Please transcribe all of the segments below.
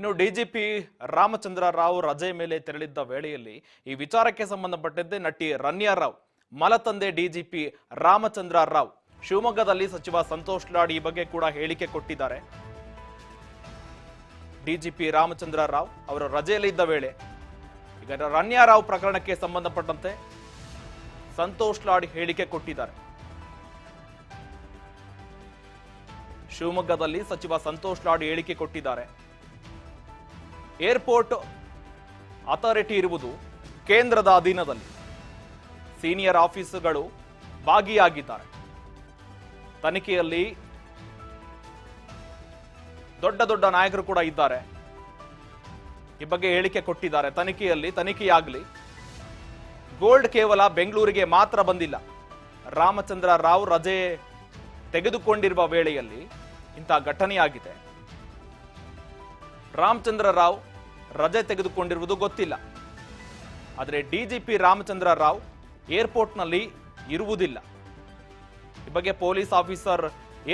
ಇನ್ನು ಡಿಜಿಪಿ ರಾಮಚಂದ್ರ ರಾವ್ ರಜೆ ಮೇಲೆ ತೆರಳಿದ್ದ ವೇಳೆಯಲ್ಲಿ ಈ ವಿಚಾರಕ್ಕೆ ಸಂಬಂಧಪಟ್ಟಂತೆ ನಟಿ ರನ್ಯಾ ರಾವ್ ಮಲತಂದೆ ಡಿಜಿಪಿ ರಾಮಚಂದ್ರ ರಾವ್ ಶಿವಮೊಗ್ಗದಲ್ಲಿ ಸಚಿವ ಸಂತೋಷ್ ಲಾಡ್ ಈ ಬಗ್ಗೆ ಕೂಡ ಹೇಳಿಕೆ ಕೊಟ್ಟಿದ್ದಾರೆ. ಡಿಜಿಪಿ ರಾಮಚಂದ್ರ ರಾವ್ ಅವರು ರಜೆಯಲ್ಲಿದ್ದ ವೇಳೆ ಈಗ ರನ್ಯಾ ರಾವ್ ಪ್ರಕರಣಕ್ಕೆ ಸಂಬಂಧಪಟ್ಟಂತೆ ಸಂತೋಷ್ ಲಾಡ್ ಹೇಳಿಕೆ ಕೊಟ್ಟಿದ್ದಾರೆ. ಶಿವಮೊಗ್ಗದಲ್ಲಿ ಸಚಿವ ಸಂತೋಷ್ ಲಾಡ್ ಹೇಳಿಕೆ ಕೊಟ್ಟಿದ್ದಾರೆ. ಏರ್ಪೋರ್ಟ್ ಅಥಾರಿಟಿ ಇರುವುದು ಕೇಂದ್ರದ ಅಧೀನದಲ್ಲಿ. ಸೀನಿಯರ್ ಆಫೀಸರ್ಗಳು ಭಾಗಿಯಾಗಿದ್ದಾರೆ. ತನಿಖೆಯಲ್ಲಿ ದೊಡ್ಡ ದೊಡ್ಡ ನಾಯಕರು ಕೂಡ ಇದ್ದಾರೆ. ಈ ಬಗ್ಗೆ ಹೇಳಿಕೆ ಕೊಟ್ಟಿದ್ದಾರೆ. ತನಿಖೆಯಾಗಲಿ. ಗೋಲ್ಡ್ ಕೇವಲ ಬೆಂಗಳೂರಿಗೆ ಮಾತ್ರ ಬಂದಿಲ್ಲ. ರಾಮಚಂದ್ರ ರಾವ್ ರಜೆ ತೆಗೆದುಕೊಂಡಿರುವ ವೇಳೆಯಲ್ಲಿ ಇಂತಹ ಘಟನೆಯಾಗಿದೆ. ರಾಮಚಂದ್ರ ರಾವ್ ರಜೆ ತೆಗೆದುಕೊಂಡಿರುವುದು ಗೊತ್ತಿಲ್ಲ. ಆದರೆ ಡಿಜಿಪಿ ರಾಮಚಂದ್ರ ರಾವ್ ಏರ್ಪೋರ್ಟ್ನಲ್ಲಿ ಇರುವುದಿಲ್ಲ. ಈ ಬಗ್ಗೆ ಪೊಲೀಸ್ ಆಫೀಸರ್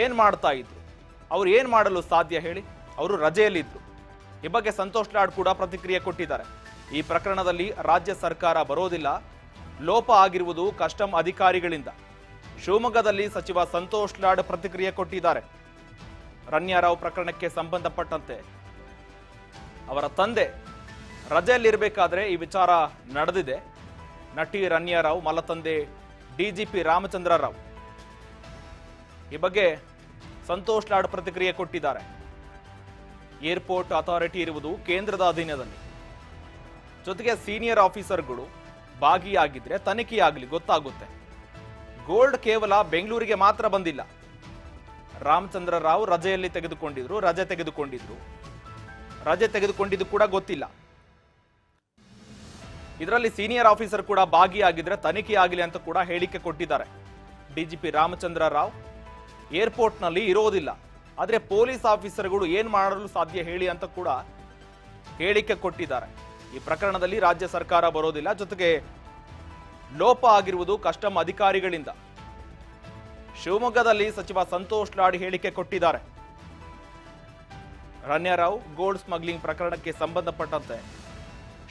ಏನ್ ಮಾಡ್ತಾ ಇದ್ರು? ಅವ್ರು ಏನ್ ಮಾಡಲು ಸಾಧ್ಯ ಹೇಳಿ? ಅವರು ರಜೆಯಲ್ಲಿದ್ರು. ಈ ಬಗ್ಗೆ ಸಂತೋಷ್ ಲಾಡ್ ಕೂಡ ಪ್ರತಿಕ್ರಿಯೆ ಕೊಟ್ಟಿದ್ದಾರೆ. ಈ ಪ್ರಕರಣದಲ್ಲಿ ರಾಜ್ಯ ಸರ್ಕಾರ ಬರೋದಿಲ್ಲ. ಲೋಪ ಆಗಿರುವುದು ಕಸ್ಟಮ್ ಅಧಿಕಾರಿಗಳಿಂದ. ಶಿವಮೊಗ್ಗದಲ್ಲಿ ಸಚಿವ ಸಂತೋಷ್ ಲಾಡ್ ಪ್ರತಿಕ್ರಿಯೆ ಕೊಟ್ಟಿದ್ದಾರೆ. ರನ್ಯಾ ರಾವ್ ಪ್ರಕರಣಕ್ಕೆ ಸಂಬಂಧಪಟ್ಟಂತೆ ಅವರ ತಂದೆ ರಜೆಯಲ್ಲಿರಬೇಕಾದ್ರೆ ಈ ವಿಚಾರ ನಡೆದಿದೆ. ನಟಿ ರನ್ಯಾ ರಾವ್ ಮಲತಂದೆ ಡಿಜಿಪಿ ರಾಮಚಂದ್ರ ರಾವ್ ಈ ಬಗ್ಗೆ ಸಂತೋಷ್ ಲಾಡ್ ಪ್ರತಿಕ್ರಿಯೆ ಕೊಟ್ಟಿದ್ದಾರೆ. ಏರ್ಪೋರ್ಟ್ ಅಥಾರಿಟಿ ಇರುವುದು ಕೇಂದ್ರದ ಅಧೀನದಲ್ಲಿ. ಜೊತೆಗೆ ಸೀನಿಯರ್ ಆಫೀಸರ್ಗಳು ಭಾಗಿಯಾಗಿದ್ರೆ ತನಿಖೆಯಾಗಲಿ, ಗೊತ್ತಾಗುತ್ತೆ. ಗೋಲ್ಡ್ ಕೇವಲ ಬೆಂಗಳೂರಿಗೆ ಮಾತ್ರ ಬಂದಿಲ್ಲ. ರಾಮಚಂದ್ರ ರಾವ್ ರಜೆ ತೆಗೆದುಕೊಂಡಿದ್ದು ಕೂಡ ಗೊತ್ತಿಲ್ಲ. ಇದರಲ್ಲಿ ಸೀನಿಯರ್ ಆಫೀಸರ್ ಕೂಡ ಭಾಗಿಯಾಗಿದ್ರೆ ತನಿಖೆ ಆಗಲಿ ಅಂತ ಕೂಡ ಹೇಳಿಕೆ ಕೊಟ್ಟಿದ್ದಾರೆ. ಡಿಜಿಪಿ ರಾಮಚಂದ್ರ ರಾವ್ ಏರ್ಪೋರ್ಟ್ನಲ್ಲಿ ಇರೋದಿಲ್ಲ. ಆದರೆ ಪೊಲೀಸ್ ಆಫೀಸರ್ಗಳು ಏನ್ ಮಾಡಲು ಸಾಧ್ಯ ಹೇಳಿ ಅಂತ ಕೂಡ ಹೇಳಿಕೆ ಕೊಟ್ಟಿದ್ದಾರೆ. ಈ ಪ್ರಕರಣದಲ್ಲಿ ರಾಜ್ಯ ಸರ್ಕಾರ ಬರೋದಿಲ್ಲ. ಜೊತೆಗೆ ಲೋಪ ಆಗಿರುವುದು ಕಸ್ಟಮ್ ಅಧಿಕಾರಿಗಳಿಂದ. ಶಿವಮೊಗ್ಗದಲ್ಲಿ ಸಚಿವ ಸಂತೋಷ್ ಲಾಡ್ ಹೇಳಿಕೆ ಕೊಟ್ಟಿದ್ದಾರೆ. ರನ್ಯಾ ರಾವ್ ಗೋಲ್ಡ್ ಸ್ಮಗ್ಲಿಂಗ್ ಪ್ರಕರಣಕ್ಕೆ ಸಂಬಂಧಪಟ್ಟಂತೆ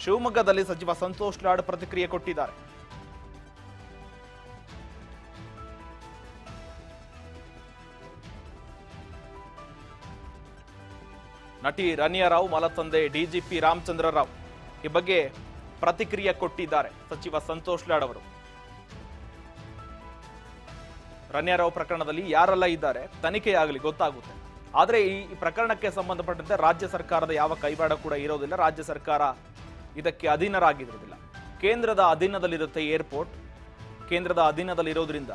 ಶಿವಮೊಗ್ಗದಲ್ಲಿ ಸಚಿವ ಸಂತೋಷ್ ಲಾಡ್ ಪ್ರತಿಕ್ರಿಯೆ ಕೊಟ್ಟಿದ್ದಾರೆ. ನಟಿ ರನ್ಯಾ ರಾವ್ ಮಲತಂದೆ ಡಿಜಿಪಿ ರಾಮಚಂದ್ರ ರಾವ್ ಈ ಬಗ್ಗೆ ಪ್ರತಿಕ್ರಿಯೆ ಕೊಟ್ಟಿದ್ದಾರೆ ಸಚಿವ ಸಂತೋಷ್ ಲಾಡ್ ಅವರು. ರನ್ಯಾ ರಾವ್ ಪ್ರಕರಣದಲ್ಲಿ ಯಾರೆಲ್ಲ ಇದ್ದಾರೆ ತನಿಖೆಯಾಗಲಿ, ಗೊತ್ತಾಗುತ್ತೆ. ಆದರೆ ಈ ಪ್ರಕರಣಕ್ಕೆ ಸಂಬಂಧಪಟ್ಟಂತೆ ರಾಜ್ಯ ಸರ್ಕಾರದ ಯಾವ ಕೈವಾಡ ಕೂಡ ಇರೋದಿಲ್ಲ. ರಾಜ್ಯ ಸರ್ಕಾರ ಇದಕ್ಕೆ ಅಧೀನರಾಗಿರೋದಿಲ್ಲ. ಕೇಂದ್ರದ ಅಧೀನದಲ್ಲಿರುತ್ತೆ ಏರ್ಪೋರ್ಟ್. ಕೇಂದ್ರದ ಅಧೀನದಲ್ಲಿರೋದ್ರಿಂದ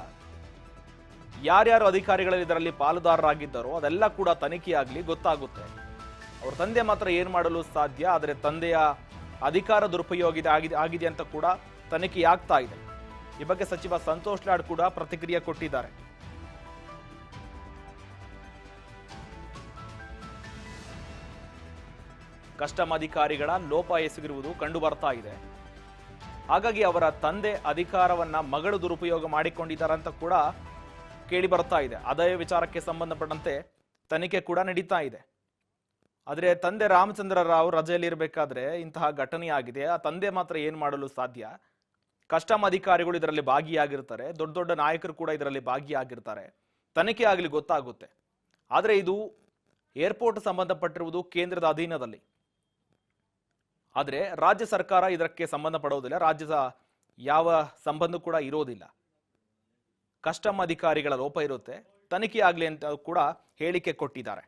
ಯಾರ್ಯಾರು ಅಧಿಕಾರಿಗಳು ಇದರಲ್ಲಿ ಪಾಲುದಾರರಾಗಿದ್ದಾರೋ ಅದೆಲ್ಲ ಕೂಡ ತನಿಖೆಯಾಗಲಿ, ಗೊತ್ತಾಗುತ್ತೆ. ಅವ್ರ ತಂದೆ ಮಾತ್ರ ಏನ್ ಮಾಡಲು ಸಾಧ್ಯ? ಆದರೆ ತಂದೆಯ ಅಧಿಕಾರ ದುರುಪಯೋಗ ಆಗಿದೆ ಅಂತ ಕೂಡ ತನಿಖೆಯಾಗ್ತಾ ಇದೆ. ಈ ಬಗ್ಗೆ ಸಚಿವ ಸಂತೋಷ್ ಲಾಡ್ ಕೂಡ ಪ್ರತಿಕ್ರಿಯೆ ಕೊಟ್ಟಿದ್ದಾರೆ. ಕಸ್ಟಮ್ ಅಧಿಕಾರಿಗಳ ಲೋಪ ಎಸಗಿರುವುದು ಕಂಡು ಬರ್ತಾ ಇದೆ. ಹಾಗಾಗಿ ಅವರ ತಂದೆ ಅಧಿಕಾರವನ್ನ ಮಗಳು ದುರುಪಯೋಗ ಮಾಡಿಕೊಂಡಿದ್ದಾರೆ ಅಂತ ಕೂಡ ಕೇಳಿ ಬರ್ತಾ ಇದೆ. ಅದೇ ವಿಚಾರಕ್ಕೆ ಸಂಬಂಧಪಟ್ಟಂತೆ ತನಿಖೆ ಕೂಡ ನಡೀತಾ ಇದೆ. ಆದರೆ ತಂದೆ ರಾಮಚಂದ್ರ ರಾವ್ ರಜೆಯಲ್ಲಿ ಇರಬೇಕಾದ್ರೆ ಇಂತಹ ಘಟನೆ ಆಗಿದೆ. ಆ ತಂದೆ ಮಾತ್ರ ಏನ್ ಮಾಡಲು ಸಾಧ್ಯ? ಕಸ್ಟಮ್ ಅಧಿಕಾರಿಗಳು ಇದರಲ್ಲಿ ಭಾಗಿಯಾಗಿರ್ತಾರೆ. ದೊಡ್ಡ ದೊಡ್ಡ ನಾಯಕರು ಕೂಡ ಇದರಲ್ಲಿ ಭಾಗಿಯಾಗಿರ್ತಾರೆ. ತನಿಖೆ ಆಗಲಿ, ಗೊತ್ತಾಗುತ್ತೆ. ಆದರೆ ಇದು ಏರ್ಪೋರ್ಟ್ ಸಂಬಂಧಪಟ್ಟಿರುವುದು ಕೇಂದ್ರದ ಅಧೀನದಲ್ಲಿ. ಆದರೆ ರಾಜ್ಯ ಸರ್ಕಾರ ಇದಕ್ಕೆ ಸಂಬಂಧಪಡೋದಿಲ್ಲ. ರಾಜ್ಯದ ಯಾವ ಸಂಬಂಧ ಕೂಡ ಇರೋದಿಲ್ಲ. ಕಸ್ಟಮ್ ಅಧಿಕಾರಿಗಳ ಲೋಪ ಇರುತ್ತೆ. ತನಿಖೆ ಆಗಲಿ ಅಂತ ಕೂಡ ಹೇಳಿಕೆ ಕೊಟ್ಟಿದ್ದಾರೆ.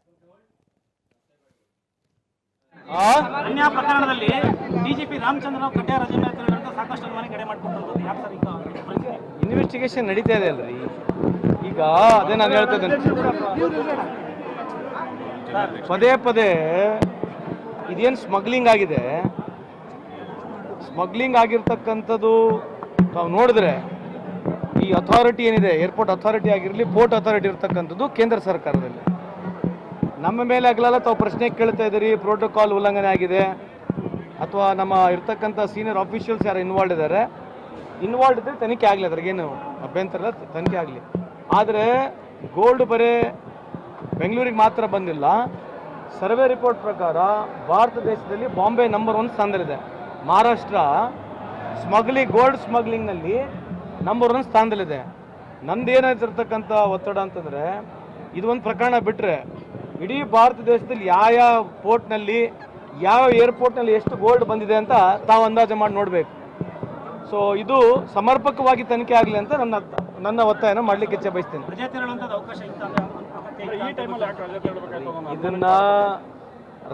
ರನ್ಯಾ ಪ್ರಕರಣದಲ್ಲಿ ಡಿಜಿಪಿ ರಾಮಚಂದ್ರ ರಾವ್ ಕಡ್ಡಾಯ ರಜೆ ಮೇಲೆ ಸಾಕಷ್ಟು ಅನುಮಾನ ಕಡೆ ಮಾಡಿಕೊಂಡಿರೋದು ಯಾಕೆ ಸರ್? ಈಗ ಇನ್ವೆಸ್ಟಿಗೇಷನ್ ನಡೀತಾ ಇದೆ ಅಲ್ರಿ. ಈಗ ಅದೇ ನಾನು ಹೇಳ್ತಾ ಇದ್ದೇನೆ, ಪದೇ ಪದೇ ಇದೇನು ಸ್ಮಗ್ಲಿಂಗ್ ಆಗಿದೆ, ಸ್ಮಗ್ಲಿಂಗ್ ಆಗಿರ್ತಕ್ಕಂಥದ್ದು ನಾವು ನೋಡಿದ್ರೆ ಈ ಅಥಾರಿಟಿ ಏನಿದೆ, ಏರ್ಪೋರ್ಟ್ ಅಥಾರಿಟಿ ಆಗಿರಲಿ, ಪೋರ್ಟ್ ಅಥಾರಿಟಿ ಇರ್ತಕ್ಕಂಥದ್ದು ಕೇಂದ್ರ ಸರ್ಕಾರದಲ್ಲಿ. ನಮ್ಮ ಮೇಲೆ ಆಗಲೆಲ್ಲ ತಾವು ಪ್ರಶ್ನೆ ಕೇಳ್ತಾ ಇದ್ದೀರಿ, ಪ್ರೋಟೋಕಾಲ್ ಉಲ್ಲಂಘನೆ ಆಗಿದೆ ಅಥವಾ ನಮ್ಮ ಇರ್ತಕ್ಕಂಥ ಸೀನಿಯರ್ ಆಫೀಷಿಯಲ್ಸ್ ಯಾರು ಇನ್ವಾಲ್ವ್ ಇದ್ದರೆ ತನಿಖೆ ಆಗಲಿ, ಅದ್ರಾಗೇನು ಅಭ್ಯಂತರ ಇಲ್ಲ, ತನಿಖೆ ಆಗಲಿ. ಆದರೆ ಗೋಲ್ಡ್ ಬರೀ ಬೆಂಗಳೂರಿಗೆ ಮಾತ್ರ ಬಂದಿಲ್ಲ. ಸರ್ವೆ ರಿಪೋರ್ಟ್ ಪ್ರಕಾರ ಭಾರತ ದೇಶದಲ್ಲಿ ಬಾಂಬೆ ನಂಬರ್ 1 ಸ್ಥಾನದಲ್ಲಿದೆ. ಮಹಾರಾಷ್ಟ್ರ ಗೋಲ್ಡ್ ಸ್ಮಗ್ಲಿಂಗ್ನಲ್ಲಿ ನಂಬರ್ 1 ಸ್ಥಾನದಲ್ಲಿದೆ. ನಂದೇನಾಗಿರ್ತಕ್ಕಂಥ ಒತ್ತಡ ಅಂತಂದರೆ ಇದು ಒಂದು ಪ್ರಕರಣ ಬಿಟ್ಟರೆ ಇಡೀ ಭಾರತ ದೇಶದಲ್ಲಿ ಯಾವ ಪೋರ್ಟ್ನಲ್ಲಿ ಯಾವ ಏರ್ಪೋರ್ಟ್ನಲ್ಲಿ ಎಷ್ಟು ಗೋಲ್ಡ್ ಬಂದಿದೆ ಅಂತ ತಾವು ಅಂದಾಜು ಮಾಡಿ ನೋಡಬೇಕು. ಸೊ ಇದು ಸಮರ್ಪಕವಾಗಿ ತನಿಖೆ ಆಗಲಿ ಅಂತ ನನ್ನ ಒತ್ತಾಯನ ಮಾಡಲಿಕ್ಕೆ ಇಚ್ಛೆ ಬಯಸ್ತೇನೆ. ರಜೆ ತೆರಳುವಂಥದ್ದು ಅವಕಾಶ ಇದನ್ನ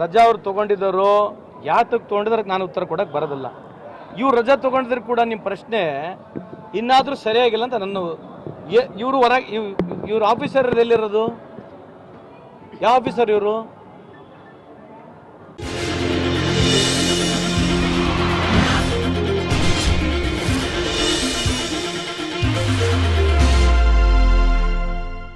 ರಜಾ ಅವ್ರು ತೊಗೊಂಡಿದ್ದಾರೋ ಯಾತಕ್ಕೆ ತೊಗೊಂಡಿದ್ರೆ ನಾನು ಉತ್ತರ ಕೊಡಕ್ಕೆ ಬರೋದಿಲ್ಲ. ಇವ್ರು ರಜಾ ತೊಗೊಂಡಿದ್ರು ಕೂಡ ನಿಮ್ಮ ಪ್ರಶ್ನೆ ಇನ್ನಾದರೂ ಸರಿಯಾಗಿಲ್ಲ ಅಂತ ನನ್ನ ಇವರು ಇವ್ರ ಆಫೀಸರ್ ಎಲ್ಲಿರೋದು? ಯಾವ ಆಫೀಸರ್ ಇವರು?